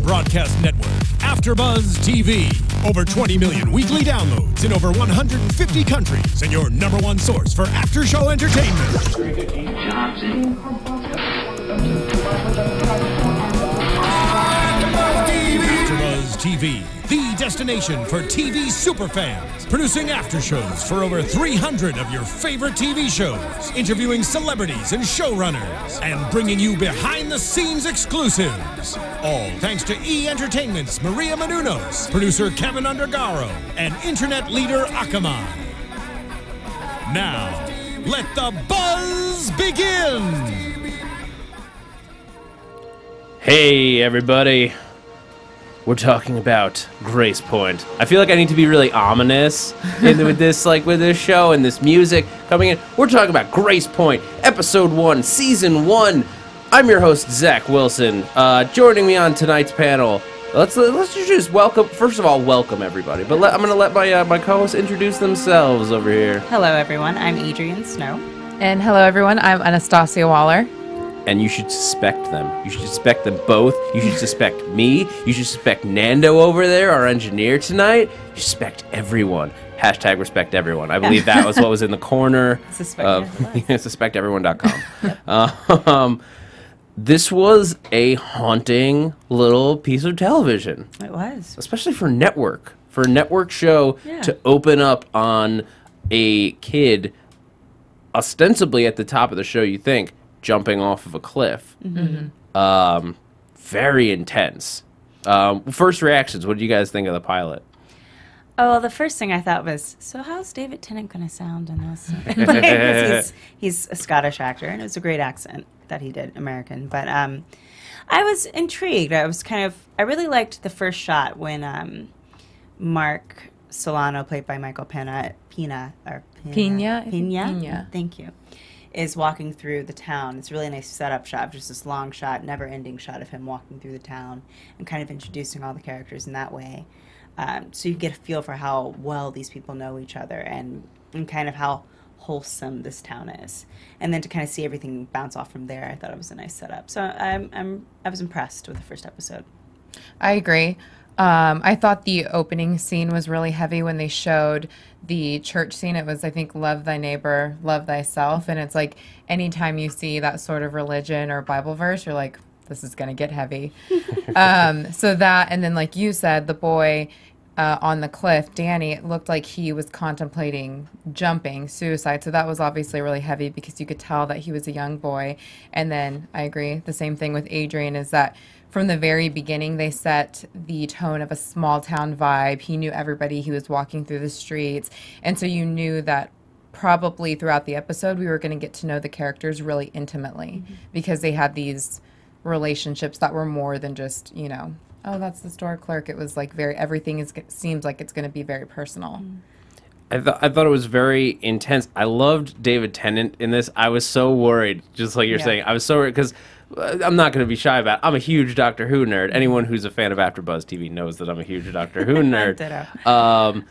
broadcast network, AFTERBUZZ TV. Over 20 million weekly downloads in over 150 countries, and your #1 source for after-show entertainment. AFTERBUZZ TV, the destination for TV superfans. Producing after-shows for over 300 of your favorite TV shows. Interviewing celebrities and showrunners. And bringing you behind-the-scenes exclusives. All thanks to E! Entertainment's Maria Menounos, producer Kevin Undergaro, and internet leader Akamai. Now, let the buzz begin! Hey, everybody. We're talking about Gracepoint. I feel like I need to be really ominous with this show and this music coming in. We're talking about Gracepoint, Episode 1, Season 1. I'm your host, Zach Wilson. Joining me on tonight's panel, let's just welcome. First of all, welcome everybody. But I'm gonna let my co-hosts introduce themselves over here. Hello, everyone. I'm Adrian Snow. And hello, everyone. I'm Anastacia Waller. And you should suspect them. You should suspect them both. You should suspect me. You should suspect Nando over there, our engineer tonight. You suspect everyone. Hashtag respect everyone. I believe that was what was in the corner of suspecteveryone.com. This was a haunting little piece of television. It was. Especially for a network show to open up on a kid ostensibly at the top of the show, you think, jumping off of a cliff. Mm-hmm. Very intense. First reactions, what did you guys think of the pilot? Oh, well, the first thing I thought was, so how's David Tennant going to sound in this? Like, he's a Scottish actor, and it was a great accent that he did, American. But I was intrigued. I really liked the first shot when Mark Solano, played by Michael Pena, thank you, is walking through the town. It's a really nice setup shot, just this long shot, never-ending shot of him walking through the town and kind of introducing all the characters in that way. So you get a feel for how well these people know each other and kind of how wholesome this town is. And then to kind of see everything bounce off from there, I thought it was a nice setup. So I was impressed with the first episode. I agree. I thought the opening scene was really heavy when they showed the church scene. It was, I think, love thy neighbor, love thyself. And it's like anytime you see that sort of religion or Bible verse, you're like, this is going to get heavy. So that, and then like you said, the boy on the cliff, Danny, it looked like he was contemplating jumping, suicide. So that was obviously really heavy because you could tell that he was a young boy. And then I agree, the same thing with Adrian is that from the very beginning, they set the tone of a small town vibe. He knew everybody. He was walking through the streets. And so you knew that probably throughout the episode, we were going to get to know the characters really intimately because they had these relationships that were more than just, you know, oh, that's the store clerk. It was like everything seems like it's going to be very personal. I thought it was very intense. I loved David Tennant in this. I was so worried, just like you're saying. I was so worried because I'm not going to be shy about it. I'm a huge Doctor Who nerd. Anyone who's a fan of AfterBuzz TV knows that I'm a huge Doctor Who nerd.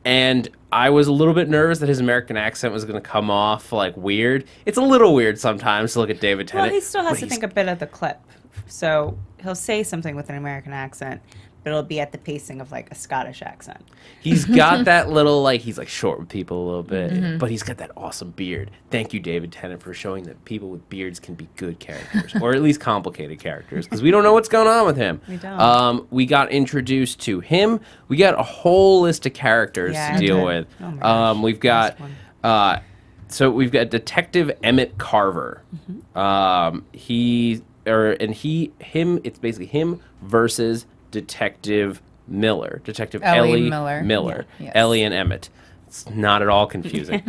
And I was a little bit nervous that his American accent was going to come off like weird. It's a little weird sometimes to look at David Tennant. Well, he still has to think a bit of the clip. So he'll say something with an American accent, but it'll be at the pacing of like a Scottish accent. He's got that little, like, he's like short with people a little bit, but he's got that awesome beard. Thank you, David Tennant, for showing that people with beards can be good characters, or at least complicated characters, because we don't know what's going on with him. We don't. We got introduced to him. We got a whole list of characters to deal with. Oh my gosh. We've got, we've got Detective Emmett Carver. It's basically him versus Detective Miller. Detective Ellie Miller. Yeah, yes. Ellie and Emmett. It's not at all confusing.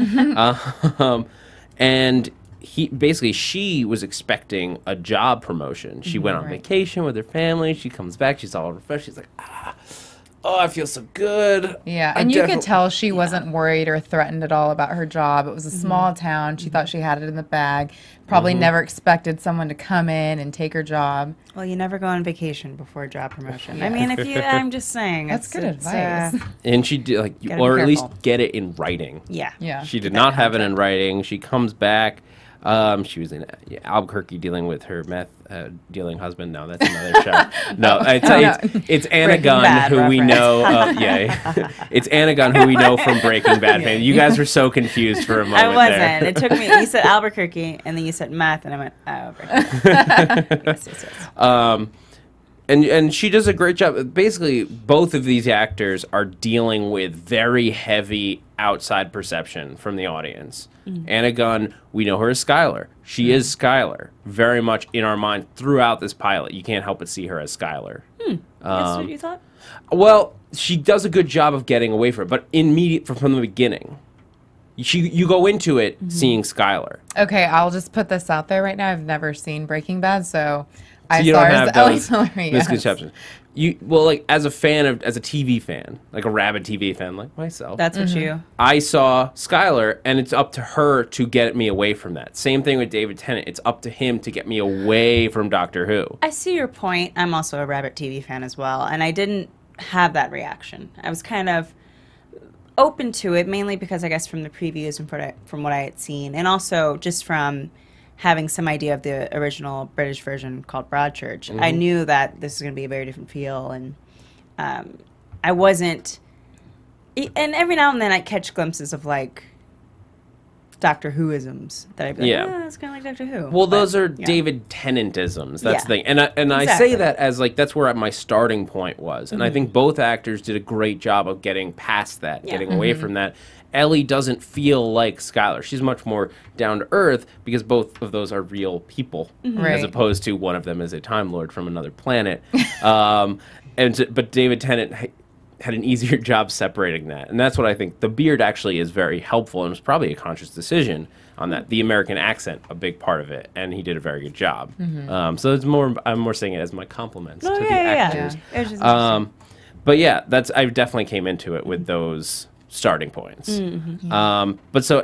And she was expecting a job promotion. She went on vacation with her family. She comes back. She's all refreshed. She's like, oh, I feel so good. Yeah, and you could tell she wasn't worried or threatened at all about her job. It was a small town. She thought she had it in the bag. Probably never expected someone to come in and take her job. Well, you never go on vacation before a job promotion. I mean, I'm just saying. That's good advice. And she did, or at least get it in writing. Yeah. She did not have it in writing. She comes back. She was in Albuquerque dealing with her meth dealing husband. No, that's another show. No, it's Anna Gunn, Bad who we reference. know. It's Anna Gunn, who we know from Breaking Bad fame. You guys were so confused for a moment. I wasn't. There. It took me. You said Albuquerque, and then you said meth, and I went, oh, Albuquerque. yes. And she does a great job. Basically, both of these actors are dealing with very heavy outside perception from the audience. Anna Gunn, we know her as Skylar. She is Skylar, very much in our mind throughout this pilot. You can't help but see her as Skylar. That's what you thought? Well, she does a good job of getting away from it, but from the beginning, you go into it seeing Skylar. Okay, I'll just put this out there right now. I've never seen Breaking Bad, so I You saw don't her have as Ellie those Miller, yes. misconceptions. Like as a TV fan, like a rabid TV fan like myself. That's what you. I saw Skylar, and it's up to her to get me away from that. Same thing with David Tennant. It's up to him to get me away from Doctor Who. I see your point. I'm also a Rabbit TV fan as well, and I didn't have that reaction. I was kind of open to it, mainly because I guess from the previews and from what I had seen, and also just from having some idea of the original British version called Broadchurch. I knew that this is going to be a very different feel, and I wasn't. And every now and then I catch glimpses of like Doctor Who-isms that I'd be like, it's kind of like Doctor Who. Well, But, those are yeah. David Tennant-isms. That's the Yeah. thing. And I Exactly. say that as like that's where my starting point was. And I think both actors did a great job of getting past that, Yeah. getting away from that. Ellie doesn't feel like Skylar. She's much more down to earth because both of those are real people, as Right. opposed to one of them is a Time Lord from another planet. But David Tennant had an easier job separating that, and that's what I think. The beard actually is very helpful, and it was probably a conscious decision on that. The American accent, a big part of it, and he did a very good job. So it's more. I'm more saying it as my compliments to the actors. It was just interesting. But yeah, I definitely came into it with those starting points. But so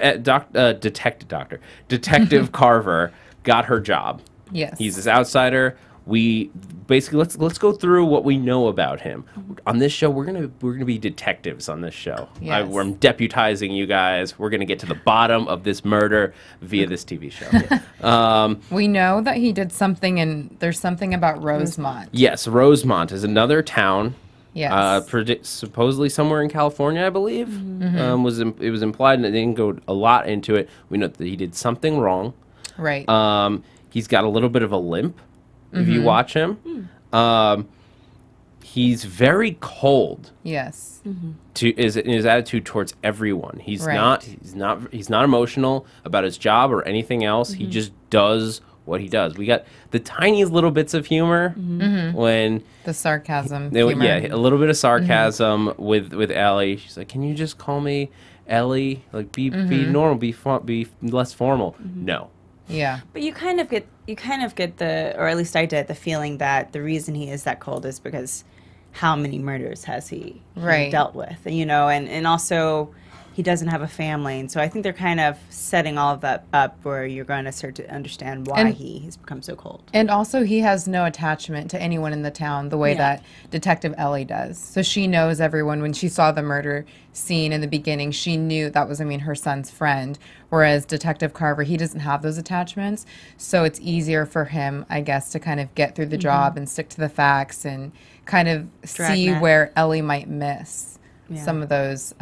Detective Carver got her job. Yes. He's this outsider. We basically let's go through what we know about him. On this show, we're gonna be detectives on this show. Yes. I'm deputizing you guys. We're gonna get to the bottom of this murder via this TV show. We know that he did something, and there's something about Rosemont. Yes, Rosemont is another town. Yes. Supposedly somewhere in California, I believe. It was implied, and it didn't go a lot into it. We know that he did something wrong. Right. He's got a little bit of a limp. If you watch him, he's very cold. Yes. In his attitude towards everyone. He's Right. not emotional about his job or anything else. He just does what he does. We got the tiniest little bits of humor when The sarcasm. a humor. little bit of sarcasm with Ellie. She's like, "Can you just call me Ellie? Like, be normal, be less formal." No. Yeah. But you kind of get the, or at least I did, the feeling that the reason he is that cold is because how many murders has he Right. dealt with, and also he doesn't have a family, and so I think they're kind of setting all of that up where you're going to start to understand why And- he has become so cold. And also, he has no attachment to anyone in the town the way Yeah. that Detective Ellie does. So she knows everyone. When she saw the murder scene in the beginning, she knew that was, her son's friend. Whereas Detective Carver, he doesn't have those attachments. So it's easier for him, I guess, to kind of get through the job and stick to the facts and kind of see Dragnet. where Ellie might miss Yeah. some of those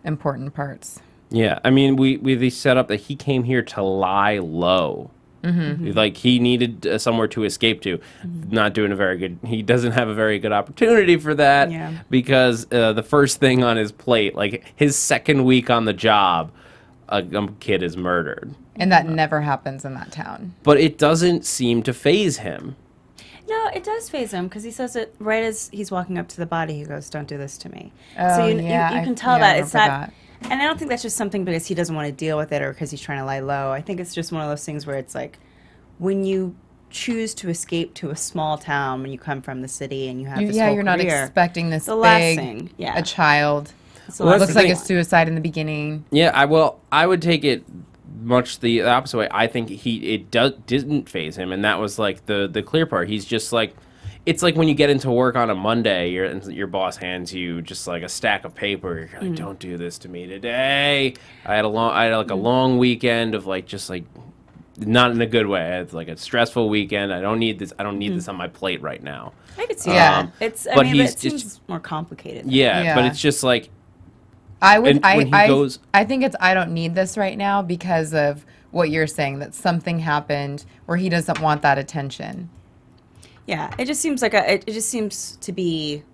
important parts. Yeah, I mean, we set up that he came here to lie low. Like, he needed somewhere to escape to. Not doing a very good... He doesn't have a very good opportunity for that. Yeah. Because the first thing on his plate, like, his second week on the job, a kid is murdered. And that never happens in that town. But it doesn't seem to faze him. No, it does faze him because he says it right as he's walking up to the body. He goes, "Don't do this to me." Oh, so you yeah, can tell I that it's remember not. And I don't think that's just something because he doesn't want to deal with it or because he's trying to lie low. I think it's just one of those things where it's like when you choose to escape to a small town when you come from the city and you have this whole You're not career, expecting this the last big, thing, yeah. a child. it's the Well, last that's Looks the like thing a you want. suicide in the beginning. Yeah, I would take it much the opposite way. I think it didn't faze him, and that was like the clear part. He's just like, it's like when you get into work on a Monday, your boss hands you just like a stack of paper. You're like, don't do this to me today. I had like a long weekend of like just like not in a good way. I had like a stressful weekend. I don't need this. I don't need this on my plate right now. I could see that. It's but it seems more complicated. Yeah, but it's just like I think it's I don't need this right now because of what you're saying, that something happened where he doesn't want that attention. Yeah, it just seems like it just seems to be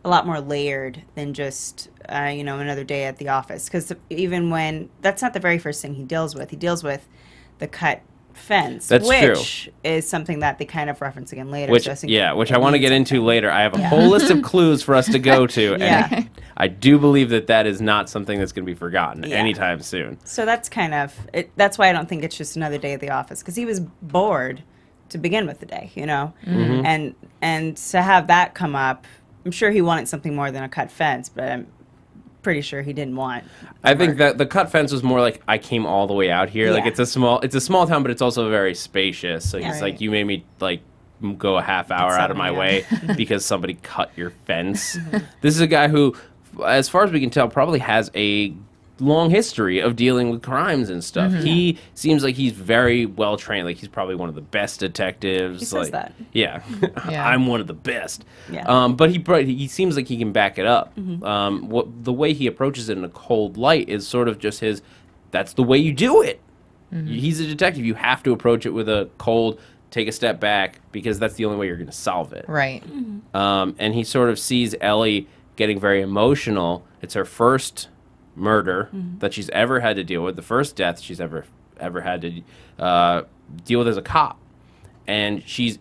a lot more layered than just another day at the office. Because even when that's not the very first thing he deals with the cut fence, which is something that they kind of reference again later. Which I want to get into later. I have a whole list of clues for us to go to, and I do believe that is not something that's going to be forgotten anytime soon. So that's kind of it. That's why I don't think it's just another day at the office, because he was bored to begin with the day, and to have that come up, I'm sure he wanted something more than a cut fence, but I'm pretty sure he didn't want. I think that the cut fence was more like I came all the way out here. Like it's a small town, but it's also very spacious. So it's like you made me like go a half hour out of my way because somebody cut your fence. This is a guy who, as far as we can tell, probably has a long history of dealing with crimes and stuff. He seems like he's very well trained. Like he's probably one of the best detectives. He says that. Yeah, I'm one of the best. Yeah. But he seems like he can back it up. The way he approaches it in a cold light is sort of just his. That's the way you do it. He's a detective. You have to approach it with a cold. Take a step back because that's the only way you're going to solve it. Right. And he sort of sees Ellie getting very emotional. It's her first murder that she's ever had to deal with, the first death she's ever had to deal with as a cop, and she's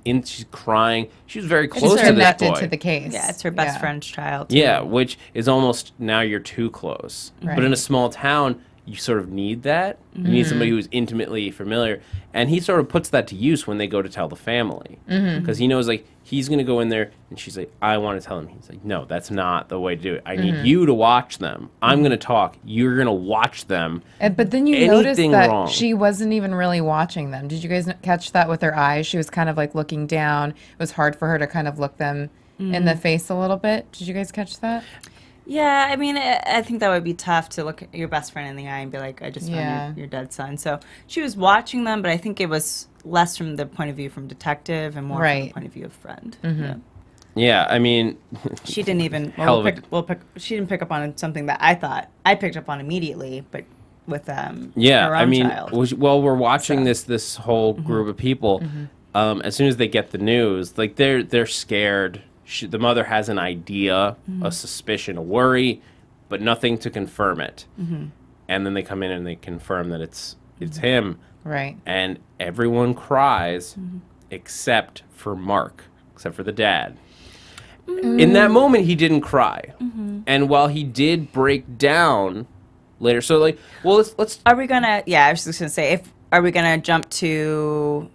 crying. She was very close to this boy. To the case. Yeah, it's her best friend's child. Yeah, which is almost now you're too close. Right. But in a small town, you sort of need that. You need somebody who's intimately familiar, and he sort of puts that to use when they go to tell the family, because he knows like he's going to go in there, and she's like, I want to tell him. He's like, no, that's not the way to do it. I need you to watch them. I'm going to talk. You're going to watch them. But then you noticed that she wasn't even really watching them. Did you guys catch that with her eyes? She was kind of like looking down. It was hard for her to kind of look them in the face a little bit. Did you guys catch that? Yeah, I mean, I think that would be tough to look at your best friend in the eye and be like, I just found your dead son. So she was watching them, but I think it was less from the point of view from detective and more from the point of view of friend. Yeah, I mean, she didn't even. She didn't pick up on something that I thought I picked up on immediately, but with her own child. We're watching this whole group of people. As soon as they get the news, like they're scared. The mother has an idea, a suspicion, a worry, but nothing to confirm it. And then they come in and they confirm that it's him. Right. And everyone cries except for Mark, except for the dad. In that moment, he didn't cry. And while he did break down later, so like, well, let's. Are we gonna? Yeah, I was just gonna say, are we gonna jump to?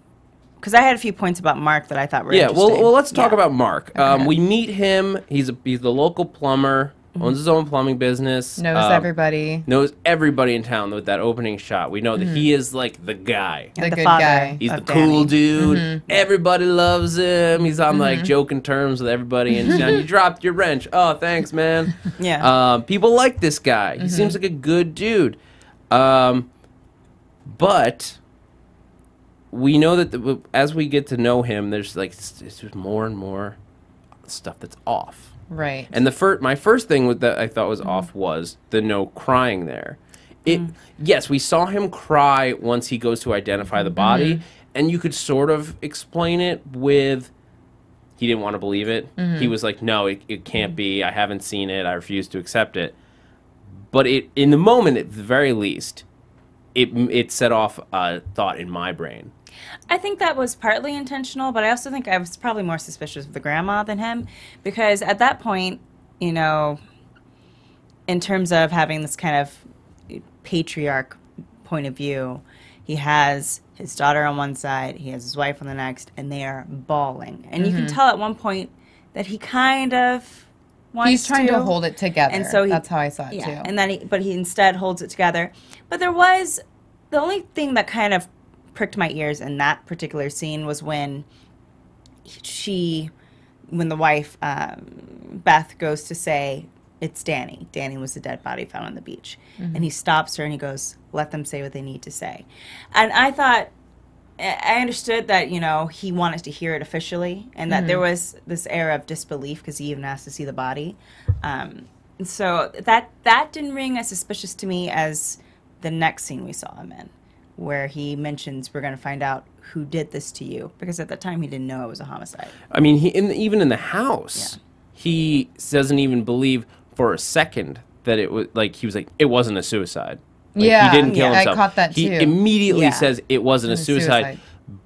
Because I had a few points about Mark that I thought were interesting. Well, let's talk about Mark. Okay. We meet him. He's the local plumber, owns his own plumbing business. Knows everybody. Knows everybody in town with that opening shot. We know that he is like the guy. The good guy. He's the cool dude. Everybody loves him. He's on like joking terms with everybody. And you dropped your wrench. Oh, thanks, man. Yeah. People like this guy. He seems like a good dude. But we know that as we get to know him, there's like just more and more stuff that's off. Right. And my first thing that I thought was off was the no crying there. Yes, we saw him cry once he goes to identify the body, and you could sort of explain it with he didn't want to believe it. He was like, no, it can't be. I haven't seen it. I refuse to accept it. But in the moment, at the very least, it set off a thought in my brain. I think that was partly intentional, but I also think I was probably more suspicious of the grandma than him, because at that point, in terms of having this kind of patriarch point of view, he has his daughter on one side, he has his wife on the next, and they are bawling. And you can tell at one point that he kind of wants He's trying to hold it together. And so that's how I saw it too. And then he instead holds it together. But there was the only thing that kind of pricked my ears in that particular scene was when she when the wife, Beth, goes to say, it's Danny. Danny was the dead body found on the beach. And he stops her and he goes, let them say what they need to say. And I thought, I understood that, you know, he wanted to hear it officially and that there was this air of disbelief because he even asked to see the body. So that didn't ring as suspicious to me as the next scene we saw him in, where he mentions we're going to find out who did this to you, because at the time he didn't know it was a homicide. I mean, even in the house, he doesn't even believe for a second that it was like, he was like, it wasn't a suicide. Like, he didn't kill himself. I caught that too. He immediately says it wasn't a suicide,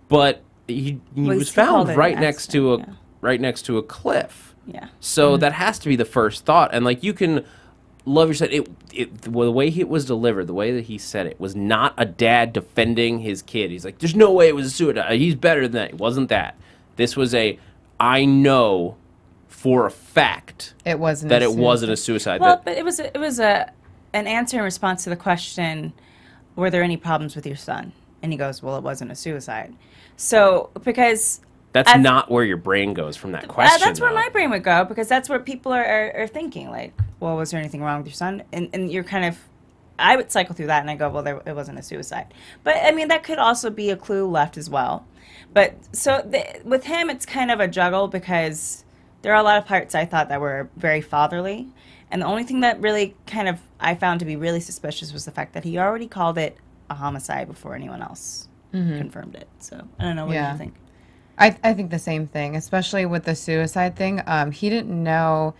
but he was found right next to a cliff. Yeah. So that has to be the first thought, and like, you can love your son. The way it was delivered, the way that he said it was not a dad defending his kid. He's like, there's no way it was a suicide. He's better than that. It wasn't that. This was I know for a fact it wasn't a suicide. Well, but it was an answer in response to the question, were there any problems with your son? And he goes, well, it wasn't a suicide. So, because... That's not where your brain goes from that question. That's where my brain would go, because that's where people are thinking, like, well, was there anything wrong with your son? And you're kind of... I would cycle through that and I go, well, it wasn't a suicide. But, I mean, that could also be a clue left as well. But, so, with him, it's kind of a juggle, because there are a lot of parts I thought that were very fatherly. And the only thing that really kind of I found to be really suspicious was the fact that he already called it a homicide before anyone else confirmed it. So, I don't know. What do you think? I think the same thing, especially with the suicide thing. He didn't know.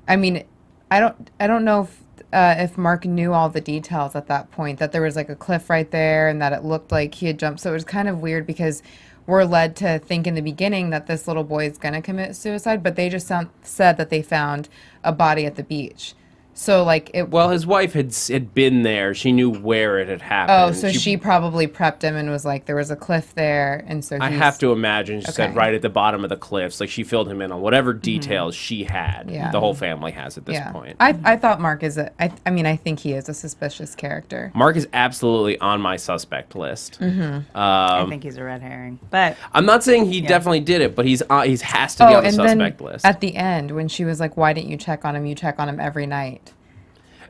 I mean, I don't know if Mark knew all the details at that point, that there was like a cliff right there and that it looked like he had jumped. So it was kind of weird, because we're led to think in the beginning that this little boy is going to commit suicide, but they just said that they found a body at the beach. So, like, well, his wife had been there. She knew where it had happened. Oh, so she probably prepped him and was like, there was a cliff there, and so I have to imagine she said right at the bottom of the cliffs. Like, she filled him in on whatever details she had. Yeah. The whole family has at this point. I thought Mark is I mean, I think he is a suspicious character. Mark is absolutely on my suspect list. I think he's a red herring, but I'm not saying he definitely did it, but he has to be on the suspect list. At the end, when she was like, "Why didn't you check on him? You check on him every night."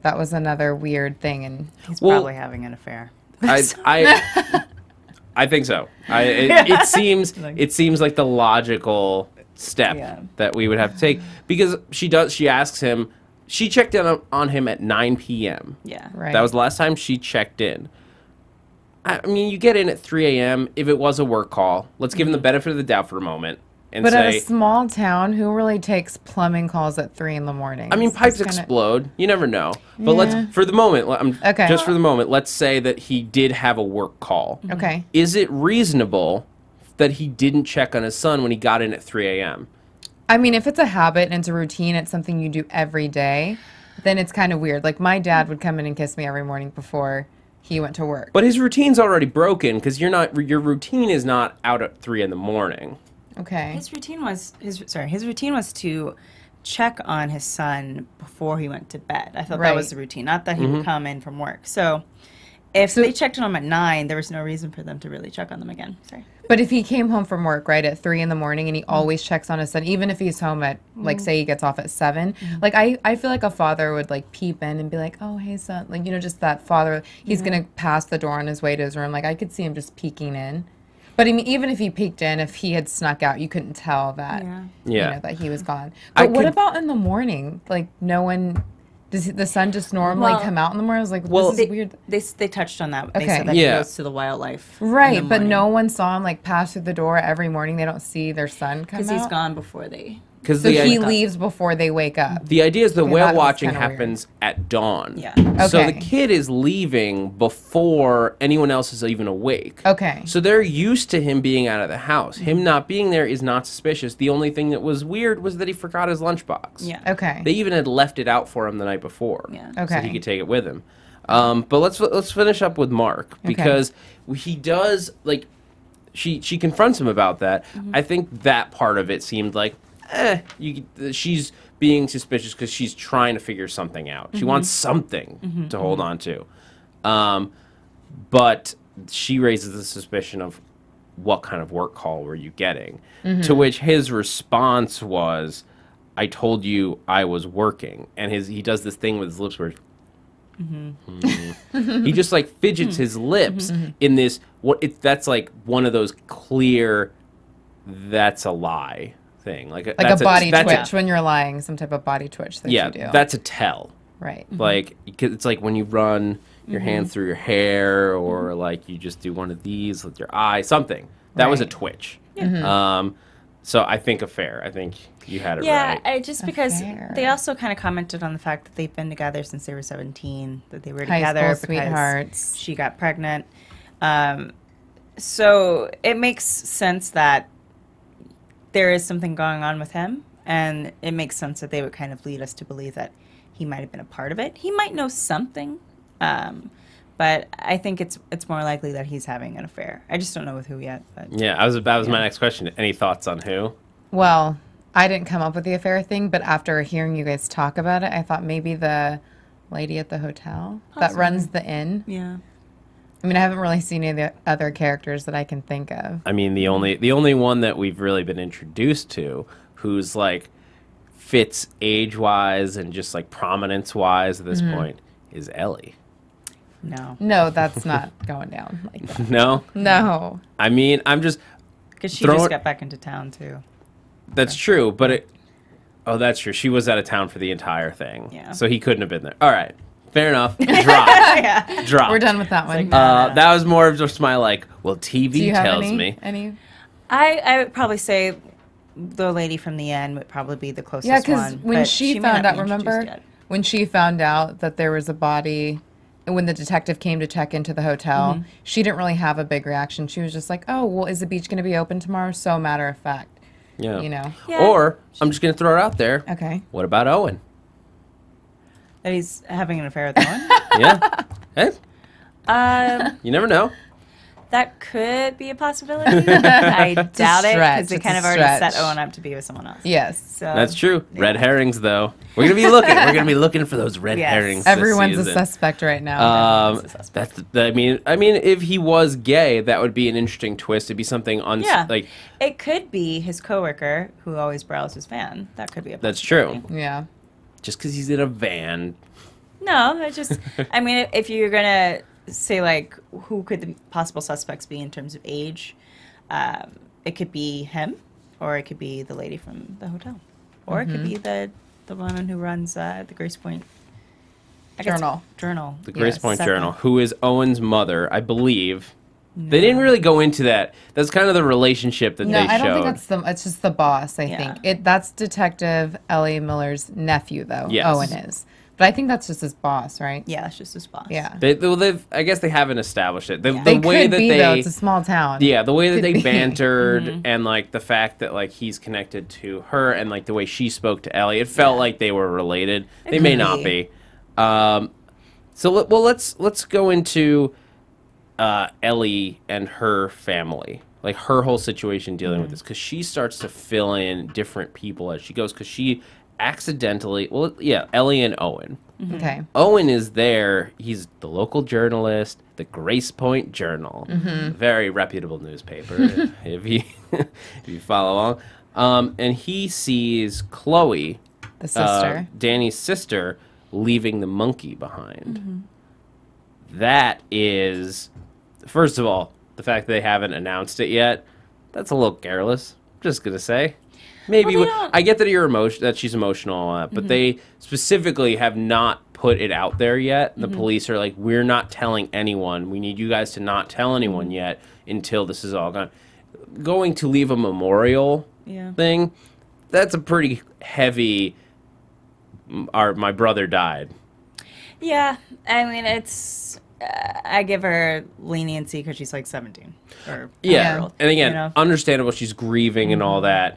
That was another weird thing, and he's probably having an affair. I think so. It seems like the logical step that we would have to take, because she asks him. She checked in on him at 9 p.m. Yeah, right. That was the last time she checked in. I mean, you get in at 3 a.m. If it was a work call, let's give him the benefit of the doubt for a moment. But at a small town, who really takes plumbing calls at 3 in the morning? I mean, pipes explode. You never know. But for the moment, just for the moment, let's say that he did have a work call. Okay. Is it reasonable that he didn't check on his son when he got in at 3 a.m.? I mean, if it's a habit and it's a routine, it's something you do every day, then it's kind of weird. Like, my dad would come in and kiss me every morning before he went to work. But his routine's already broken, because your routine is not out at 3 in the morning. Okay. His routine was to check on his son before he went to bed. I thought that was the routine, not that he would come in from work. So if they checked on him at 9, there was no reason for them to really check on them again. Sorry. But if he came home from work at 3 in the morning and he always checks on his son, even if he's home at like, say he gets off at 7, like I feel like a father would like peep in and be like, oh, hey son, like, you know, just that father, he's gonna pass the door on his way to his room. Like, I could see him just peeking in. But I mean, even if he peeked in, if he had snuck out, you couldn't tell that, you know, that he was gone. But what about in the morning? Like, no one, does the sun just normally come out in the morning? I was like, this is weird. They touched on that. Okay. They said that he goes to the wildlife. Right, but no one saw him like pass through the door every morning. They don't see their son come out. Because he's gone before they... So he leaves before they wake up. The idea is the whale watching happens at dawn. Yeah. Okay. So the kid is leaving before anyone else is even awake. Okay. So they're used to him being out of the house. Him not being there is not suspicious. The only thing that was weird was that he forgot his lunchbox. Yeah. Okay. They even had left it out for him the night before. Yeah. Okay. So he could take it with him. But let's finish up with Mark, because he does, like, she confronts him about that. I think that part of it seemed like, she's being suspicious because she's trying to figure something out. She wants something to hold on to. But she raises the suspicion of, what kind of work call were you getting? To which his response was, I told you I was working. And he does this thing with his lips where he just like fidgets his lips in this, that's like one of those clear, that's a lie thing. Like Like a body twitch when you're lying, some type of body twitch that you do. That's a tell. Right. Like, it's like when you run your hand through your hair, or like you just do one of these with your eye, something. That was a twitch. So I think affair. I think you had it right. Yeah, just because Affair. they also kind of commented on the fact that they've been together since they were 17, that they were High together school because sweethearts. she got pregnant. So it makes sense that there is something going on with him, and it makes sense that they would kind of lead us to believe that he might have been a part of it. He might know something, but I think it's more likely that he's having an affair. I just don't know with who yet. But Yeah, that was my next question. Any thoughts on who? Well, I didn't come up with the affair thing, but after hearing you guys talk about it, I thought maybe the lady at the hotel that runs the inn. yeah. I mean, I haven't really seen any of the other characters that I can think of. I mean, the only one that we've really been introduced to who's like fits age-wise and just like prominence-wise at this point is Ellie. No. No, that's not going down like that. No? No. I mean, I'm just... Because she just got back into town, too. That's true, but it... Oh, that's true. She was out of town for the entire thing. Yeah. So he couldn't have been there. All right. Fair enough. Drop. Drop. We're done with that one. That was more of just my like, well, TV Do you have tells any? me. Any? I would probably say the lady from the end would probably be the closest Yeah, one. because when but she may found not out, be introduced remember? yet. When she found out that there was a body, and when the detective came to check into the hotel, she didn't really have a big reaction. She was just like, oh, well, is the beach going to be open tomorrow? So matter of fact. Yeah. You know? Yeah. Or, I'm just going to throw it out there. Okay. What about Owen? That he's having an affair with one? Yeah. Hey, you never know. That could be a possibility. I doubt it, stretch. because they It's kind a of already set stretch. Owen up to be with someone else. Yes. So That's true. Red herrings, though. We're gonna be looking. We're gonna be looking for those red Yes. herrings. Everyone's a this season. suspect right now. Everyone's a suspect. I mean, if he was gay, that would be an interesting twist. It'd be something Yeah. like It could be his coworker who always browses his van. That could be a that's possibility. true. Yeah. Just because he's in a van. No, I just, I mean, if you're going to say, like, who could the possible suspects be in terms of age, it could be him, or it could be the lady from the hotel, or it could be the woman who runs the Gracepoint Journal. The Gracepoint Second. Journal, who is Owen's mother, I believe. They didn't really go into that. That's kind of the relationship that No, they I don't showed. think it's just the boss, I Yeah. think. That's Detective Ellie Miller's nephew, though. Yes. Owen is. But I think that's just his boss, right? Yeah, it's just his boss. Yeah. I guess they haven't established it. The They way could that be, they, though. It's a small town. yeah, the way that they Could be. bantered and like the fact that like he's connected to her and like the way she spoke to Ellie, it felt like they were related. They may could not be. be. So let's go into Ellie and her family, like her whole situation dealing with this, because she starts to fill in different people as she goes, because she accidentally, Ellie and Owen. Okay. Owen is there. He's the local journalist, the Gracepoint Journal, very reputable newspaper. if you follow along, and he sees Chloe, The sister. Danny's sister, leaving the monkey behind. That is, first of all, the fact that they haven't announced it yet. That's a little careless. Just gonna say. Maybe Well, they don't- I get that she's emotional, but they specifically have not put it out there yet. The police are like, we're not telling anyone. We need you guys to not tell anyone yet until this is all gone. Going to leave a memorial thing, that's a pretty heavy. My brother died. Yeah, I mean, it's, I give her leniency because she's like 17. Or Yeah, 5-year-old, and again, you know? understandable. She's grieving and all that,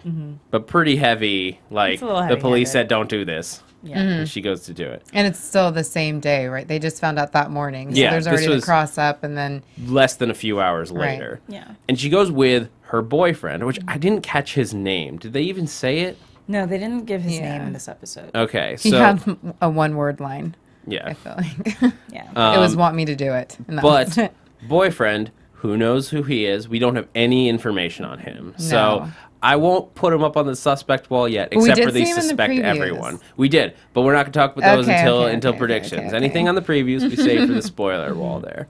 but pretty heavy. Like It's a little the police heavy-handed. said, "Don't do this," Yeah. and she goes to do it. And it's still the same day, right? They just found out that morning. So Yeah, there's this already was- the cross up, and then Less than a few hours Right. later, Yeah. and she goes with her boyfriend, which I didn't catch his name. Did they even say it? No, they didn't give his Yeah. name in this episode. Okay, he so had a one-word line. yeah, I feel like Yeah. it was "want me to do it." And that was but it. boyfriend Who knows who he is? We don't have any information on him. No. So I won't put him up on the suspect wall yet, we except did for they see him in the suspect previews. everyone. We did, but we're not going to talk about those until predictions. Okay. Anything on the previews, we save for the spoiler wall there.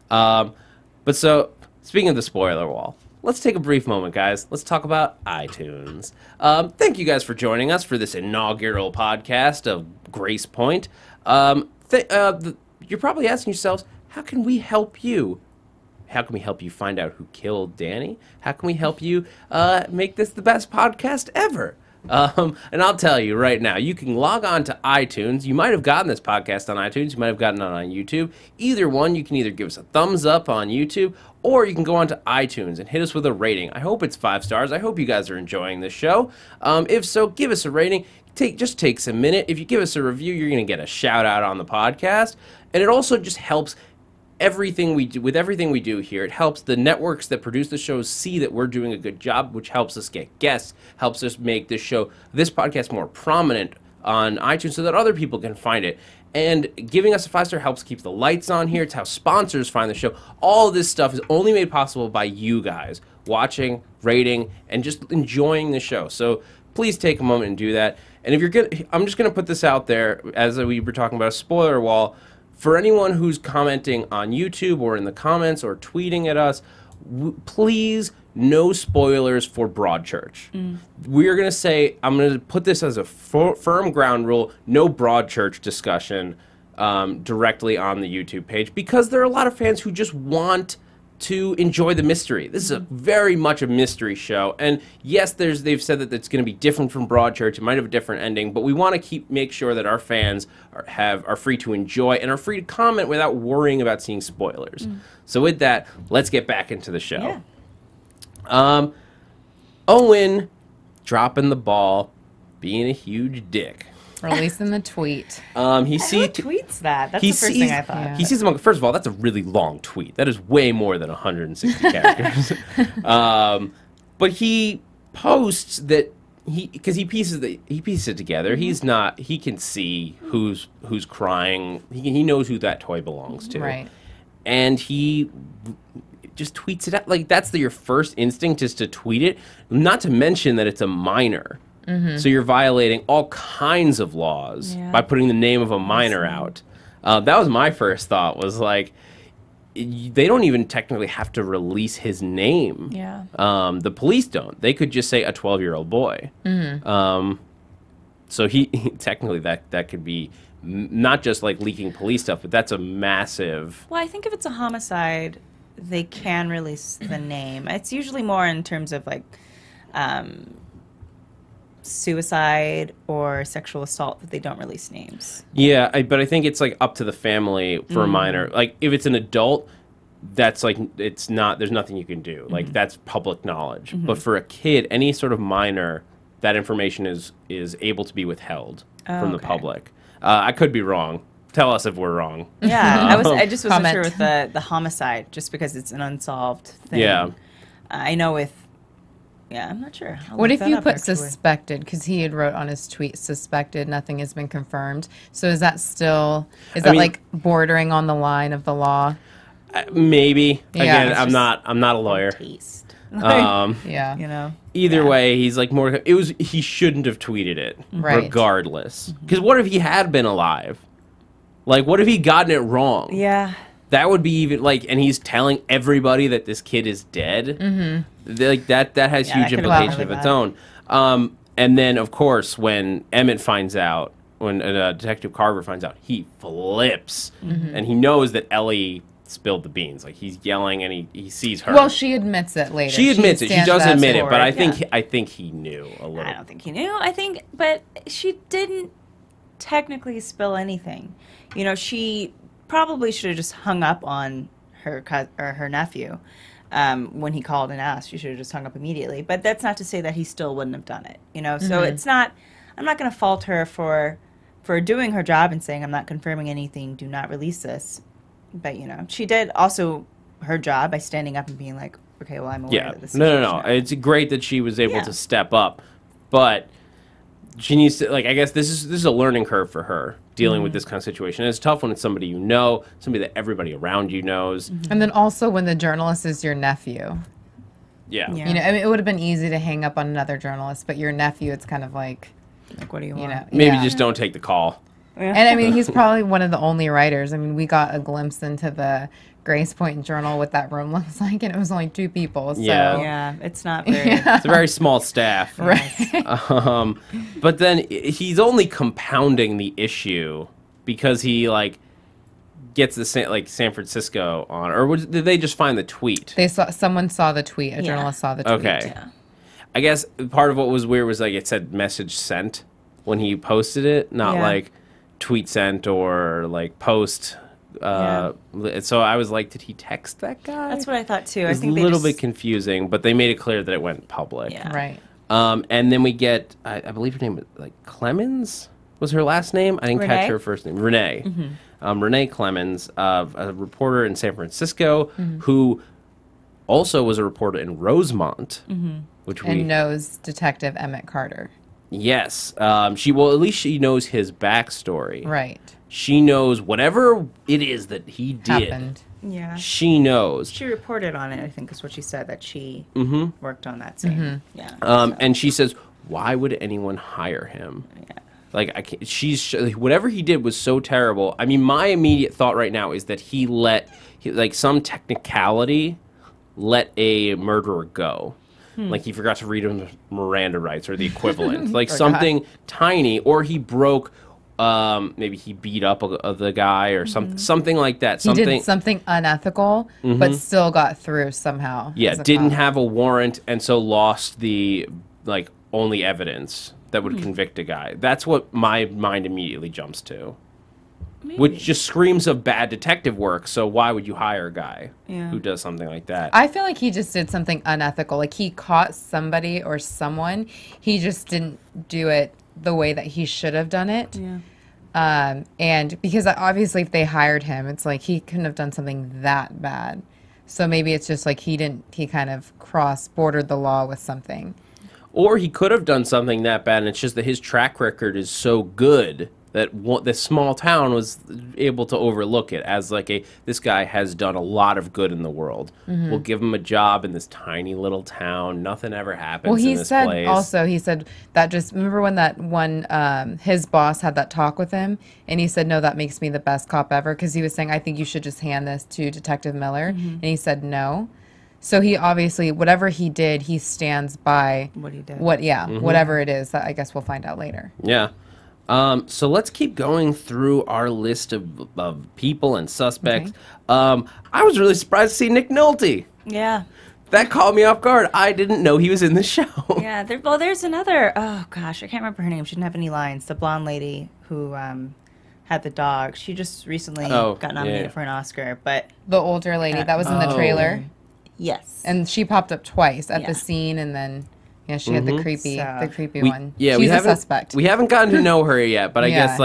But so, speaking of the spoiler wall, let's take a brief moment, guys. Let's talk about iTunes. Thank you guys for joining us for this inaugural podcast of Gracepoint. You're probably asking yourselves, how can we help you? How can we help you find out who killed Danny? How can we help you make this the best podcast ever? And I'll tell you right now, you can log on to iTunes. You might have gotten this podcast on iTunes. You might have gotten it on YouTube. Either one, you can either give us a thumbs up on YouTube, or you can go on to iTunes and hit us with a rating. I hope it's 5 stars. I hope you guys are enjoying this show. If so, give us a rating. Just takes a minute. If you give us a review, you're going to get a shout out on the podcast. And it also just helps everything we do here. It helps the networks that produce the shows see that we're doing a good job, which helps us get guests, helps us make this podcast more prominent on iTunes so that other people can find it. And giving us a 5-star helps keep the lights on here. It's how sponsors find the show. All this stuff is only made possible by you guys watching, rating, and just enjoying the show. So please take a moment and do that. And if you're good, I'm just going to put this out there as we were talking about a spoiler wall. For anyone who's commenting on YouTube or in the comments or tweeting at us, please, no spoilers for Broadchurch. We're going to say, I'm going to put this as a firm ground rule, no Broadchurch discussion directly on the YouTube page, because there are a lot of fans who just want to enjoy the mystery. This is very much a mystery show, and yes, they've said that it's going to be different from Broadchurch. It might have a different ending, but we want to make sure that our fans are free to enjoy and are free to comment without worrying about seeing spoilers. So with that, let's get back into the show. Yeah. Owen dropping the ball, being a huge dick. Releasing the tweet. Who tweets that? That's the first thing I thought. Yeah. He sees first of all, that's a really long tweet. That is way more than 160 characters. But he posts that because he pieces it together. He can see who's crying. He knows who that toy belongs to. Right. And he just tweets it out. Like, that's your first instinct, is to tweet it. Not to mention that it's a minor. So you're violating all kinds of laws by putting the name of a minor out. That was my first thought, was like, they don't even technically have to release his name. Yeah. The police don't. They could just say a 12-year-old boy. So he technically that could be not just like leaking police stuff, but that's a massive... Well, I think if it's a homicide, they can release the name. It's usually more in terms of like... suicide or sexual assault that they don't release names. Yeah, but I think it's like up to the family for a minor. Like, if it's an adult, that's like, it's not, there's nothing you can do. Like, that's public knowledge. But for a kid, any sort of minor, that information is able to be withheld from the public. I could be wrong. Tell us if we're wrong. Yeah, I just wasn't sure with the homicide, just because it's an unsolved thing. Yeah. I know with... Yeah, I'm not sure. What if you put suspected? Because he had wrote on his tweet, suspected, nothing has been confirmed. So is that still, like bordering on the line of the law? Maybe. Yeah, Again, I'm not a lawyer. Taste. Yeah. You know? Either way, he's like he shouldn't have tweeted it, regardless. Because what if he had been alive? Like, what if he gotten it wrong? Yeah. That would be even like, and he's telling everybody that this kid is dead. Like that has huge implications of its own. And then, of course, when Emmett finds out, when Detective Carver finds out, he flips, and he knows that Ellie spilled the beans. Like, he's yelling, and he sees her. Well, she admits it later. She admits it. She does admit it, but I think he knew a little. I don't think he knew. But she didn't technically spill anything. You know, she probably should have just hung up on her nephew when he called and asked. She should have just hung up immediately. But that's not to say that he still wouldn't have done it. You know, so it's not. I'm not going to fault her for doing her job and saying, I'm not confirming anything. Do not release this. But you know, she did also her job by standing up and being like, okay, well, I'm aware of this. No. It's great that she was able to step up, but she needs to, like, I guess this is a learning curve for her dealing with this kind of situation. And it's tough when it's somebody you know, somebody that everybody around you knows. And then also when the journalist is your nephew. Yeah. Yeah. You know, I mean, it would have been easy to hang up on another journalist, but your nephew, it's kind of like, What do you want? you know. Maybe yeah. just don't take the call. And I mean, he's probably one of the only writers. I mean, we got a glimpse into the Gracepoint Journal, what that room looks like, and it was only 2 people. So. Yeah. It's not very. It's a very small staff. Right. But then he's only compounding the issue because he like gets the San Francisco on, or did they just find the tweet? Someone saw the tweet. A journalist saw the tweet. Okay. Yeah. I guess part of what was weird was like it said message sent when he posted it, not like tweet sent or like post. So I was like, did he text that guy? That's what I thought too. It was a little bit confusing, but they made it clear that it went public. Yeah. Right. And then we get, I believe her name was like Clemens was her last name. I didn't catch her first name. Renee. Renee Clemens, a reporter in San Francisco, who also was a reporter in Rosemont, which and knows Detective Emmett Carter. Yes. At least she knows his backstory. Right. She knows whatever it is that he did. Happened. Yeah. She knows. She reported on it, I think is what she said, that she worked on that scene. Yeah. And she says, why would anyone hire him? Yeah. Like, I can't, whatever he did was so terrible. I mean, my immediate thought right now is that he some technicality let a murderer go. Like he forgot to read him Miranda rights or the equivalent. Like something tiny, or he broke, maybe he beat up the guy or something like that. He did something unethical, but still got through somehow. Yeah, didn't have a warrant and so lost the only evidence that would convict a guy. That's what my mind immediately jumps to. Maybe. Which just screams of bad detective work, so why would you hire a guy who does something like that? I feel like he just did something unethical. Like he caught somebody or someone. He just didn't do it the way that he should have done it. Yeah. And because obviously if they hired him, it's like he couldn't have done something that bad. So maybe it's just like he kind of bordered the law with something. Or he could have done something that bad, and it's just that his track record is so good that this small town was able to overlook it as this guy has done a lot of good in the world. We'll give him a job in this tiny little town. Nothing ever happens in this place. He said that just, remember when that one, his boss had that talk with him, and he said, no, that makes me the best cop ever, because he was saying, I think you should just hand this to Detective Miller, and he said no. So he obviously, whatever he did, he stands by What he did. Whatever it is, that I guess we'll find out later. Yeah. So let's keep going through our list of people and suspects. Okay. I was really surprised to see Nick Nolte. Yeah. That caught me off guard. I didn't know he was in the show. Yeah. There's another, oh gosh, I can't remember her name. She didn't have any lines. The blonde lady who had the dog. She just recently got nominated for an Oscar. But the older lady that was in the trailer. Yes. And she popped up twice at the scene, and then she had the creepy one. Yeah, she's a suspect. We haven't gotten to know her yet, but I guess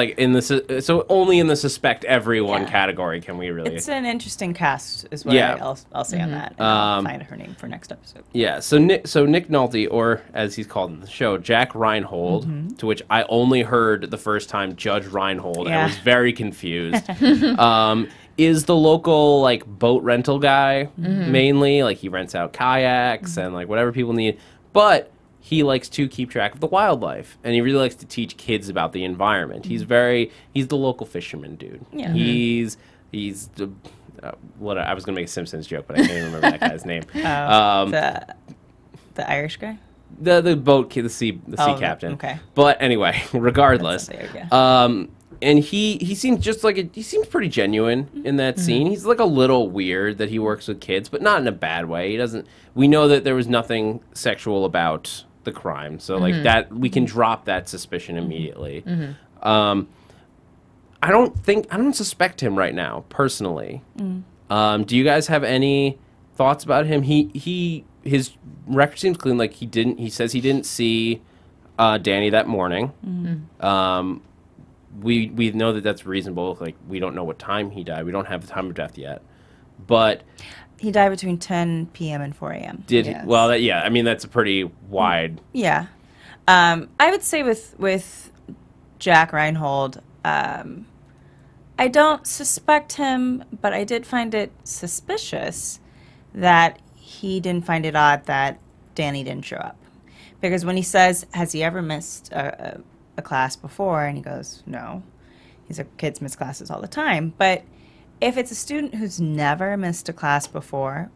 so only in the suspect everyone category can we really. It's an interesting cast, is what I'll say on that. And I'll find her name for next episode. Yeah. So Nick Nolte, or as he's called in the show, Jack Reinhold, to which I only heard the first time Judge Reinhold. I was very confused. Is the local boat rental guy mainly. He rents out kayaks and whatever people need, but he likes to keep track of the wildlife, and he really likes to teach kids about the environment. He's the local fisherman dude. Yeah. He's the I was gonna make a Simpsons joke, but I can't even remember that guy's name. The Irish guy. The boat the sea captain. Okay. But anyway, regardless. And he seems he seems pretty genuine in that scene. He's a little weird that he works with kids, but not in a bad way. We know that there was nothing sexual about the crime, so that we can drop that suspicion immediately. I don't suspect him right now personally. Do you guys have any thoughts about him? His record seems clean. He says he didn't see Danny that morning. We know that that's reasonable. We don't know what time he died. We don't have the time of death yet. But he died between 10 p.m. and 4 a.m. Did he? Well, I mean, that's a pretty wide. Yeah. I would say with Jack Reinhold, I don't suspect him, but I did find it suspicious that he didn't find it odd that Danny didn't show up. Because when he says, has he ever missed a class before? And he goes, no. He's like, kids miss classes all the time. But if it's a student who's never missed a class before,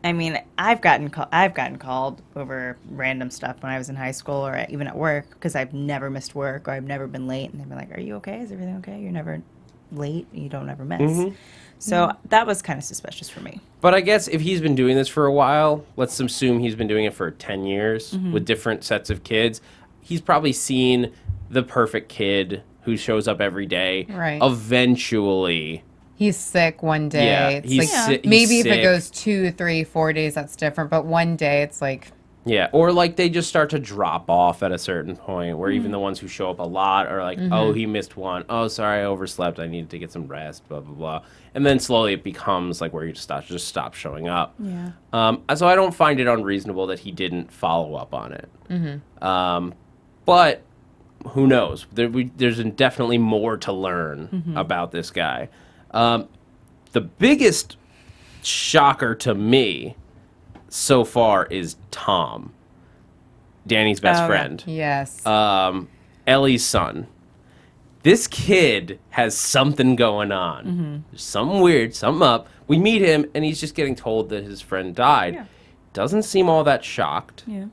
I mean, I've gotten called over random stuff when I was in high school or even at work because I've never missed work or I've never been late. And they've been like, are you okay? Is everything okay? You're never late. You don't ever miss. So that was kind of suspicious for me. But I guess if he's been doing this for a while, let's assume he's been doing it for 10 years with different sets of kids. He's probably seen the perfect kid who shows up every day. Right. Eventually. He's sick one day. Yeah, It's he's like, si- maybe he's if it sick. goes 2, 3, 4 days, that's different. But one day, it's like, Yeah, or like they just start to drop off at a certain point where even the ones who show up a lot are like, oh, he missed one. Oh, sorry, I overslept. I needed to get some rest, blah, blah, blah. And then slowly it becomes like where you just stop showing up. Yeah. So I don't find it unreasonable that he didn't follow up on it. But who knows? There's definitely more to learn about this guy. The biggest shocker to me so far is Tom, Danny's best friend. yes. Ellie's son. This kid has something going on. There's something weird, something up. We meet him, and he's just getting told that his friend died. Yeah. Doesn't seem all that shocked. Yeah.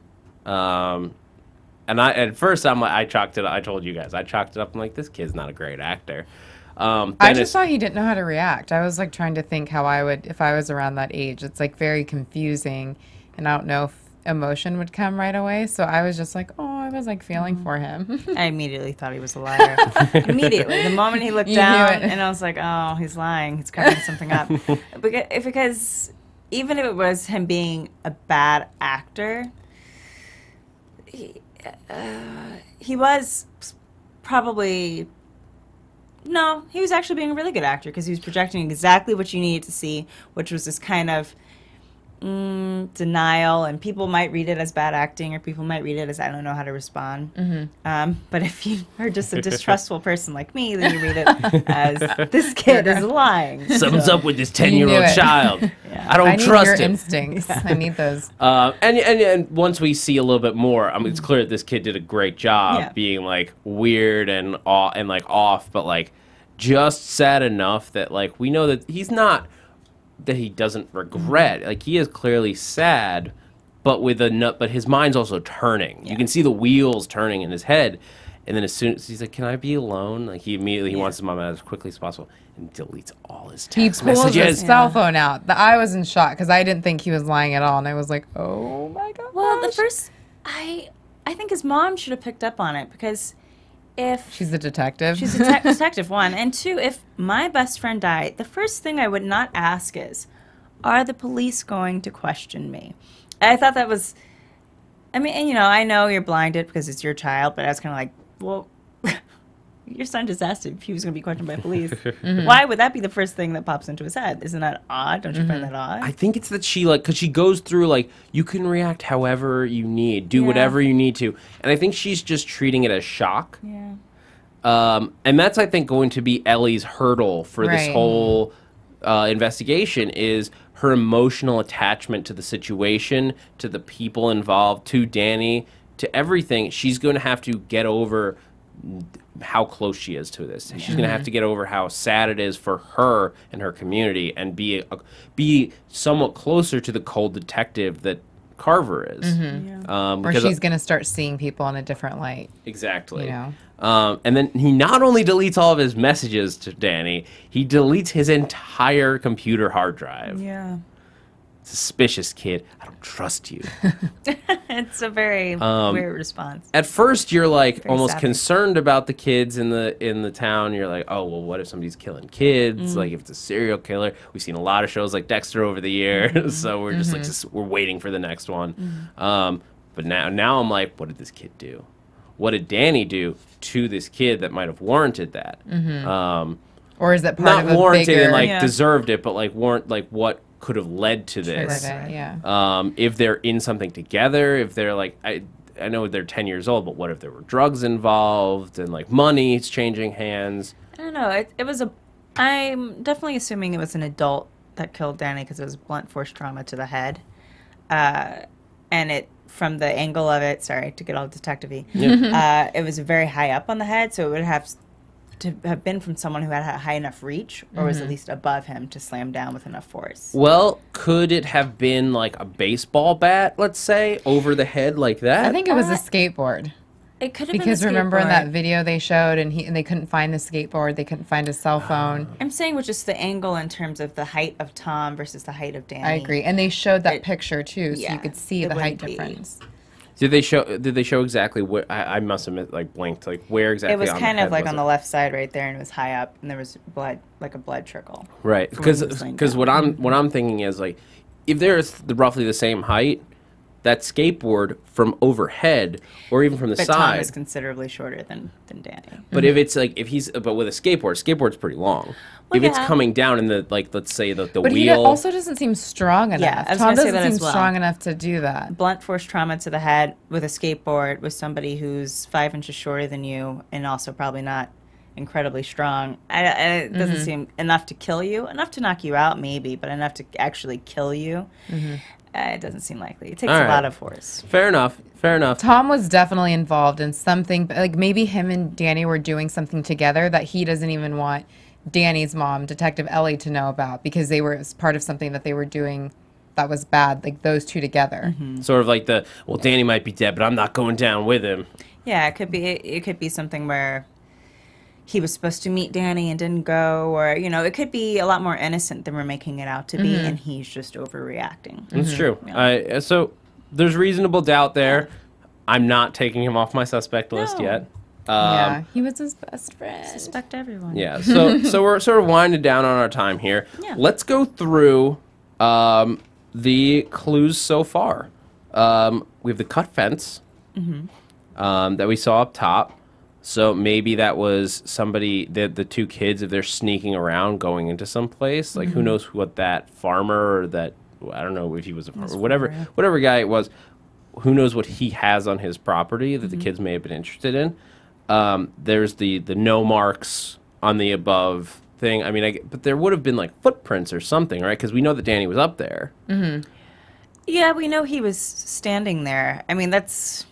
And at first, I'm like, I told you guys, I chalked it up. I'm like, this kid's not a great actor. I just thought he didn't know how to react. I was like trying to think how I would if I was around that age. It's like very confusing, and I don't know if emotion would come right away. So I was just like, oh, I was like feeling for him. I immediately thought he was a liar. Immediately. The moment he looked You knew down, it. and I was like, oh, he's lying. He's covering something up. Because even if it was him being a bad actor, he was probably... No, he was actually being a really good actor because he was projecting exactly what you needed to see, which was this kind of denial, and people might read it as bad acting, or people might read it as I don't know how to respond. But if you are just a distrustful person like me, then you read it as this kid is lying. Something's up with this You knew 10-year-old it. child. I don't I need trust your him. instincts. I need those. And once we see a little bit more, I mean, it's clear that this kid did a great job Yeah. being like weird and like off, but like just sad enough that like we know that he's not that he doesn't regret. Like he is clearly sad, but but his mind's also turning. You can see the wheels turning in his head. And then as soon as he's like, "Can I be alone?" Like he wants his mom out as quickly as possible and deletes all his He text pulls his messages. cell phone out. I was in shock because I didn't think he was lying at all, and I was like, "Oh my god!" Well, the first, I think his mom should have picked up on it because if She's a detective. she's a detective, one, and two, if my best friend died, the first thing I would not ask is, are the police going to question me? I thought that was, I mean, and, I know you're blinded because it's your child, but I was kind of like, well, your son just asked if he was going to be questioned by police. Why would that be the first thing that pops into his head? Isn't that odd? Don't you find that odd? I think it's that she because she goes through like you can react however you need, do whatever you need to, and I think she's just treating it as shock. Yeah. And that's I think going to be Ellie's hurdle for this Right. whole investigation is her emotional attachment to the situation, to the people involved, to Danny, to everything. She's going to have to get over how close she is to this. She's going to have to get over how sad it is for her and her community, and be somewhat closer to the cold detective that Carver is. or Because she's gonna start seeing people in a different light. exactly. You know. And then he not only deletes all of his messages to Danny, he deletes his entire computer hard drive. Yeah. Suspicious kid. I don't trust you. It's a very weird response. At first, you're like Very almost savage. concerned about the kids in the town. You're like, oh well, what if somebody's killing kids? Like if it's a serial killer. We've seen a lot of shows like Dexter over the years, so we're just like we're waiting for the next one. But now I'm like, what did this kid do? What did Danny do to this kid that might have warranted that? Or is that part Not of a warranted bigger and like Yeah. deserved it, but like what could have led to this? triggered it? Yeah. If they're in something together, if they're like, I know they're 10 years old, but what if there were drugs involved and like money's changing hands? I don't know. It was a. I'm definitely assuming it was an adult that killed Danny because it was blunt force trauma to the head, and it from the angle of it. Sorry to get all detective-y. Yeah. It was very high up on the head, so it would have to have been from someone who had a high enough reach, or was at least above him to slam down with enough force. Well, could it have been like a baseball bat, let's say, over the head like that? I think it was a skateboard. It could have been Because a remember in skateboard. that video they showed, and they couldn't find the skateboard, they couldn't find his cell phone. I'm saying with just the angle in terms of the height of Tom versus the height of Danny. I agree, and they showed that picture too, so yeah, you could see it the height wouldn't be. difference. Did they show exactly where? I must have like blinked. Like where exactly? It was on kind the of head like was on it? the left side right there, and it was high up, and there was blood, like a blood trickle. Right, from when he was laying because down. what I'm thinking is like, if they're roughly the same height, that skateboard from overhead or even from the But side. Tom is considerably shorter than Danny. But if it's like but with a skateboard's pretty long. Well, if it's yeah. coming down in the like, let's say the But he wheel. also doesn't seem strong enough. Yeah, I was Tom gonna say doesn't that seem as well. strong enough to do that. Blunt force trauma to the head with a skateboard with somebody who's 5 inches shorter than you and also probably not incredibly strong. It doesn't seem enough to kill you. Enough to knock you out, maybe, but enough to actually kill you. It doesn't seem likely. It takes All a right. lot of force. Fair enough. Tom was definitely involved in something, but like maybe him and Danny were doing something together that he doesn't even want Danny's mom, Detective Ellie, to know about because they were as part of something that they were doing that was bad, like those two together. Sort of like Danny might be dead, but I'm not going down with him. Yeah, it could be. It could be something where he was supposed to meet Danny and didn't go, or it could be a lot more innocent than we're making it out to be, and he's just overreacting. It's true. Yeah. So there's reasonable doubt there. I'm not taking him off my suspect list No. yet. Yeah, he was his best friend. Suspect everyone. Yeah. So we're sort of winding down on our time here. Yeah. Let's go through the clues so far. We have the cut fence that we saw up top. So maybe that was somebody, the two kids, if they're sneaking around going into some place, like who knows what that farmer or that, I don't know if he was a farmer, whatever guy it was, who knows what he has on his property that the kids may have been interested in. There's the no marks on the above thing. I mean, but there would have been like footprints or something, right? Because we know that Danny was up there. Yeah, we know he was standing there. I mean, that's.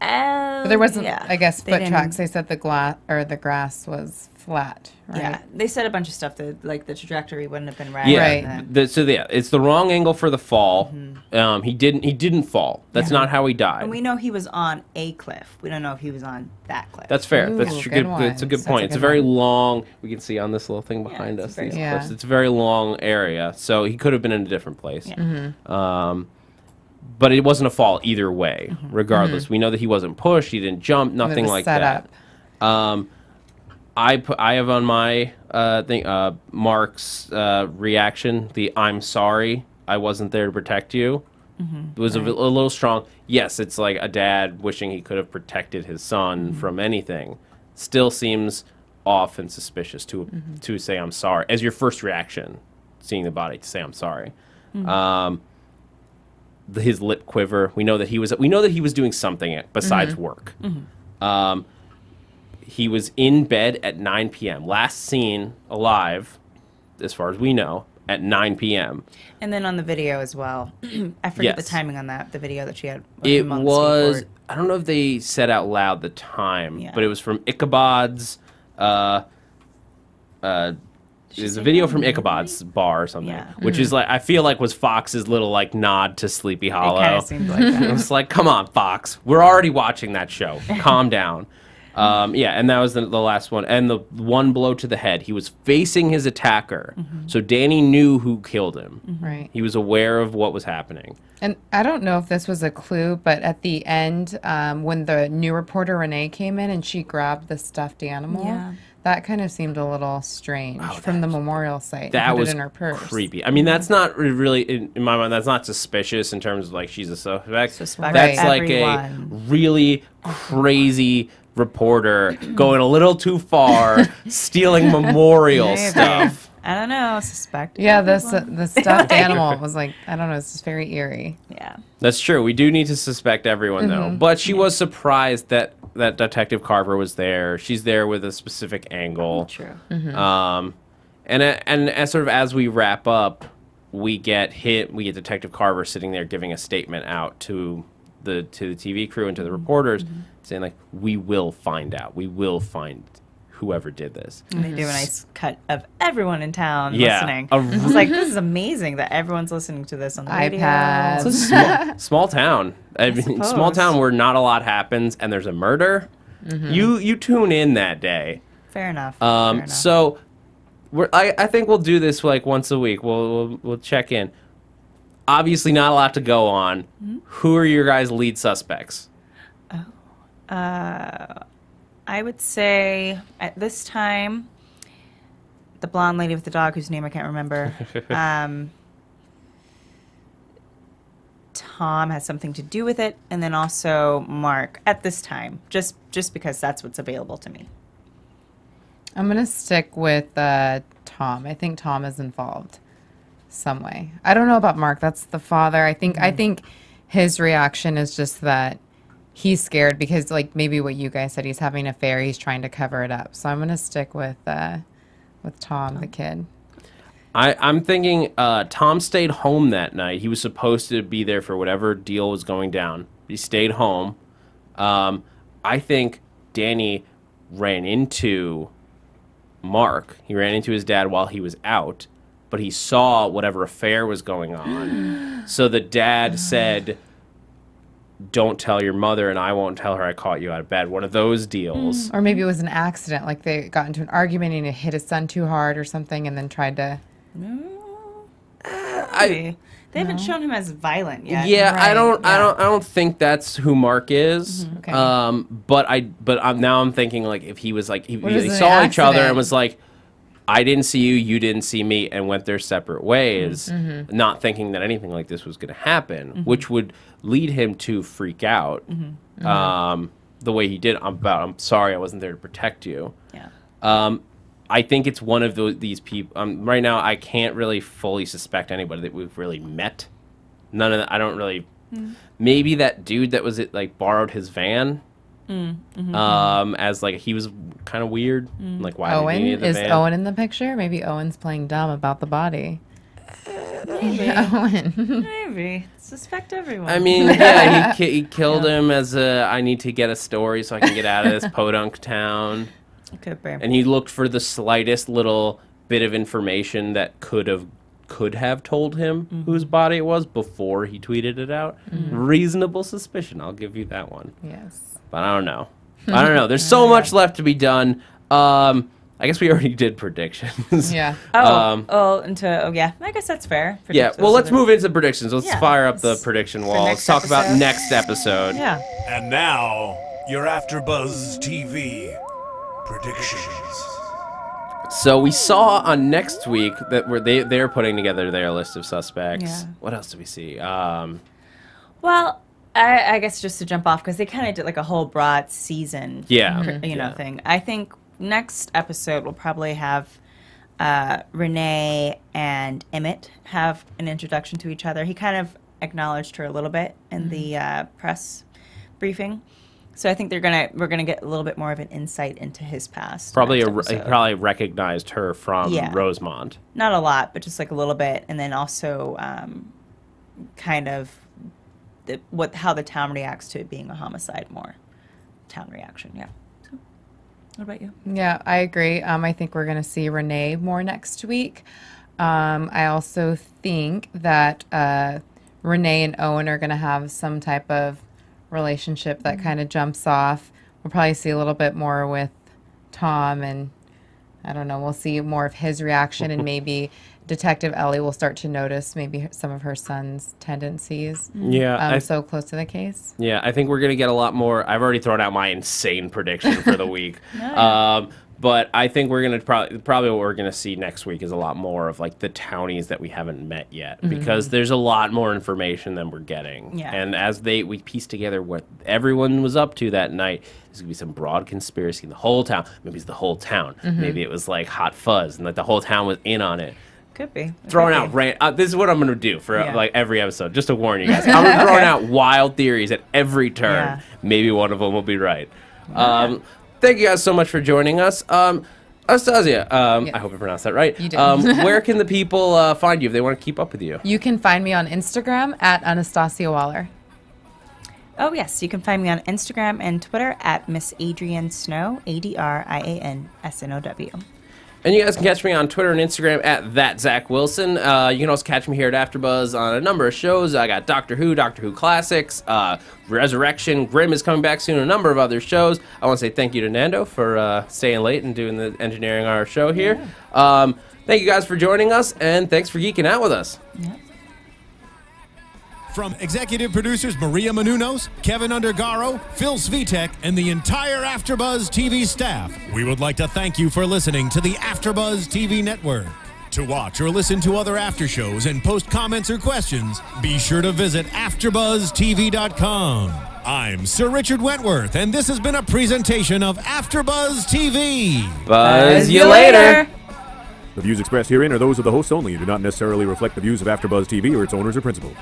But there wasn't, yeah. I guess, They foot didn't- tracks. They said the grass was flat, right? Yeah, they said a bunch of stuff that like the trajectory wouldn't have been right. Yeah. Right. and then- It's the wrong angle for the fall. He didn't fall. That's not how he died. And we know he was on a cliff. We don't know if he was on that cliff. That's fair. Ooh, That's good good. one. It's a good That's point. a It's a good very one. long. We can see on this little thing behind it's us. very These long. cliffs. Yeah. It's a very long area, so he could have been in a different place. Yeah. But it wasn't a fall either way. Regardless, we know that he wasn't pushed. He didn't jump. It Nothing was like set that. up. I have on my thing Mark's reaction. The "I'm sorry, I wasn't there to protect you." It was a little strong. Yes, it's like a dad wishing he could have protected his son from anything. Still seems off and suspicious to say "I'm sorry" as your first reaction, seeing the body, to say "I'm sorry." His lip quiver. We know that he was doing something besides work. He was in bed at 9 p.m. Last seen alive, as far as we know, at 9 p.m. And then on the video as well. I forget the Yes. timing on that. The video that she had. of It him on the was, skateboard. I don't know if they said out loud the time, Yeah. but it was from Ichabod's, there's a video from Ichabod's bar or something, Yeah. which is like, I feel like was Fox's little like nod to Sleepy It Hollow. kind of seemed like that. It was like, come on, Fox. We're already watching that show. Calm down. And that was the last one. And the one blow to the head. He was facing his attacker. So Danny knew who killed him. Right. He was aware of what was happening. And I don't know if this was a clue, but at the end, when the new reporter Renee came in and she grabbed the stuffed animal, Yeah. that kind of seemed a little strange from the memorial site. That and put was it in her purse. creepy. I mean, that's not really, in my mind, that's not suspicious in terms of like she's a suspect. Suspect That's Right. like everyone. a really crazy reporter going a little too far, stealing memorial stuff. I don't know. Suspect. Yeah, the stuffed animal was like, I don't know, it's just very eerie. Yeah. That's true. We do need to suspect everyone, though. But she was surprised that Detective Carver was there. She's there with a specific angle. True. And as sort of as we wrap up, we get Detective Carver sitting there giving a statement out to the TV crew and to the reporters, saying like, "We will find out. We will find whoever did this." And they do a nice cut of everyone in town Yeah. listening. I was like, this is amazing that everyone's listening to this on the radio. iPads. It's a small town. I mean, small suppose. town where not a lot happens and there's a murder. You tune in that day. Fair enough. Fair enough. So I think we'll do this like once a week. We'll check in. Obviously, not a lot to go on. Who are your guys' lead suspects? I would say at this time, the blonde lady with the dog whose name I can't remember. Tom has something to do with it, and then also Mark at this time, just because that's what's available to me. I'm going to stick with Tom. I think Tom is involved some way. I don't know about Mark. That's the father. I think his reaction is just that he's scared because, like, maybe what you guys said, he's having an affair. He's trying to cover it up. So I'm going to stick with Tom, the kid. I'm thinking Tom stayed home that night. He was supposed to be there for whatever deal was going down. He stayed home. I think Danny ran into Mark. He ran into his dad while he was out, but he saw whatever affair was going on. So the dad said, "Don't tell your mother, and I won't tell her I caught you out of bed." One of those deals. Or maybe it was an accident. Like they got into an argument and he hit his son too hard or something and then tried to... They haven't shown him as violent yet. Yeah, Right, I don't think that's who Mark is. Okay. But I'm thinking like if he was like What if they it's an saw each other accident? and was like, "I didn't see you, you didn't see me," and went their separate ways, not thinking that anything like this was going to happen, which would lead him to freak out the way he did. I'm sorry, I wasn't there to protect you. Yeah. I think it's one of these people. Right now, I can't really fully suspect anybody that we've really met. None of that. I don't really. Maybe that dude that was like borrowed his van. As like he was kind of weird. Like why did he need the van? Owen in the picture? Maybe Owen's playing dumb about the body. Maybe. Owen. Maybe. Suspect everyone. I mean, yeah, he killed him as I need to get a story so I can get out of this podunk town. Could be. And he looked for the slightest little bit of information that could have told him whose body it was before he tweeted it out. Reasonable suspicion, I'll give you that one. Yes. But I don't know. There's so much left to be done. I guess we already did predictions. Yeah. Yeah. I guess that's fair. Yeah, well, let's move into predictions. Let's Yeah, fire up the let's- prediction for wall. next Let's talk about episode. next episode. Yeah. And now, your AFTERBUZZ TV predictions. So we saw on next week that they're putting together their list of suspects. Yeah. What else do we see? Well, I guess just to jump off, because they kind of did like a whole broad season, thing. I think next episode we'll probably have Renee and Emmett have an introduction to each other. He kind of acknowledged her a little bit in the press briefing. So I think we're gonna get a little bit more of an insight into his past. Probably next he episode. probably recognized her from Rosemont. Not a lot, but just like a little bit, and then also kind of how the town reacts to it being a homicide more. Town reaction, yeah. So, what about you? Yeah, I agree. I think we're going to see Renee more next week. I also think that Renee and Owen are going to have some type of relationship that kind of jumps off. We'll probably see a little bit more with Tom, and I don't know, we'll see more of his reaction, and maybe Detective Ellie will start to notice maybe some of her son's tendencies. Yeah. So close to the case. Yeah, I think we're going to get a lot more. I've already thrown out my insane prediction for the week. But I think we're gonna probably what we're gonna see next week is a lot more of like the townies that we haven't met yet, because there's a lot more information than we're getting. Yeah. And as we piece together what everyone was up to that night, there's gonna be some broad conspiracy in the whole town. Maybe it's the whole town. Maybe it was like Hot Fuzz, and like the whole town was in on it. Could be. Throwing out this is what I'm gonna do for like every episode, just to warn you guys. I'm Okay. throwing out wild theories at every turn. Yeah. Maybe one of them will be right. Thank you guys so much for joining us. Anastacia, I hope I pronounced that right. You did. Where can the people find you if they want to keep up with you? You can find me on Instagram at Anastacia Waller. Oh, yes. You can find me on Instagram and Twitter at Miss Adrian Snow, ADRIANSNOW. And you guys can catch me on Twitter and Instagram at that Zach Wilson. You can also catch me here at AfterBuzz on a number of shows. I got Doctor Who Classics, Resurrection, Grimm is coming back soon, a number of other shows. I want to say thank you to Nando for staying late and doing the engineering on our show here. Thank you guys for joining us, and thanks for geeking out with us. Yeah. From executive producers Maria Menounos, Kevin Undergaro, Phil Svitek, and the entire AfterBuzz TV staff, we would like to thank you for listening to the AfterBuzz TV network. To watch or listen to other after shows and post comments or questions, be sure to visit AfterBuzzTV.com. I'm Sir Richard Wentworth, and this has been a presentation of AfterBuzz TV. Buzz you later. The views expressed herein are those of the hosts only and do not necessarily reflect the views of AfterBuzz TV or its owners or principals.